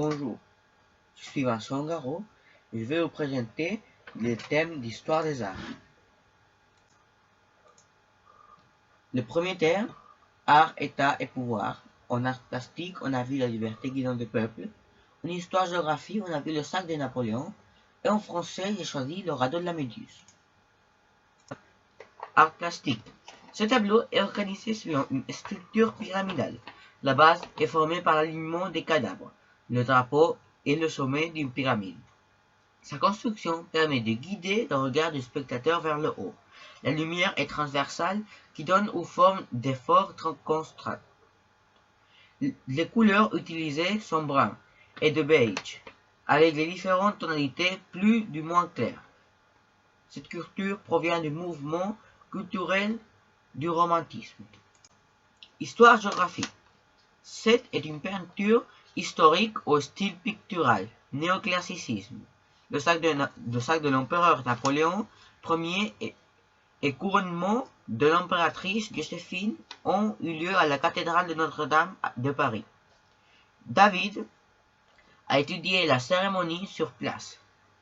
Bonjour, je suis Vincent Garot et je vais vous présenter le thème d'histoire des arts. Le premier thème, art, état et pouvoir. En art plastique, on a vu la liberté guidant le peuple. En histoire-géographie, on a vu le sac de Napoléon. Et en français, j'ai choisi le radeau de la Méduse. Art plastique. Ce tableau est organisé selon une structure pyramidale. La base est formée par l'alignement des cadavres. Le drapeau est le sommet d'une pyramide. Sa construction permet de guider le regard du spectateur vers le haut. La lumière est transversale qui donne aux formes des forts contrastes. Les couleurs utilisées sont brun et de beige, avec les différentes tonalités plus ou moins claires. Cette culture provient du mouvement culturel du romantisme. Histoire géographique. Cette est une peinture historique au style pictural, néoclassicisme. Le sac de l'empereur Napoléon Ier et couronnement de l'impératrice Joséphine ont eu lieu à la cathédrale de Notre-Dame de Paris. David a étudié la cérémonie sur place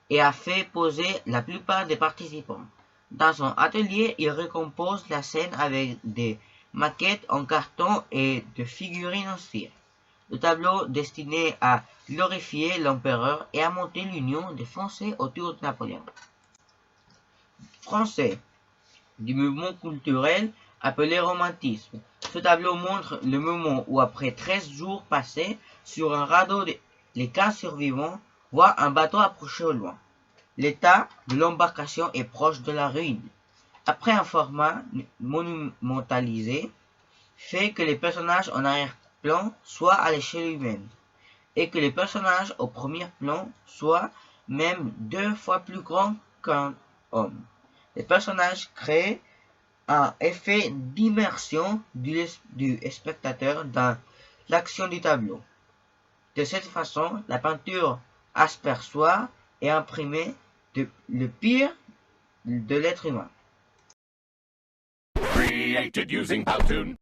et a fait poser la plupart des participants. Dans son atelier, il recompose la scène avec des maquettes en carton et de figurines en cire. Le tableau destiné à glorifier l'empereur et à monter l'union des Français autour de Napoléon. Français, du mouvement culturel appelé romantisme. Ce tableau montre le moment où, après 13 jours passés sur un radeau, les 15 survivants voient un bateau approcher au loin. L'état de l'embarcation est proche de la ruine. Après un format monumentalisé, fait que les personnages en arrière-plan soient à l'échelle humaine, et que les personnages au premier plan soient même 2 fois plus grands qu'un homme. Les personnages créent un effet d'immersion du spectateur dans l'action du tableau. De cette façon, la peinture aperçoit et imprime le pire de l'être humain. Created using Powtoon.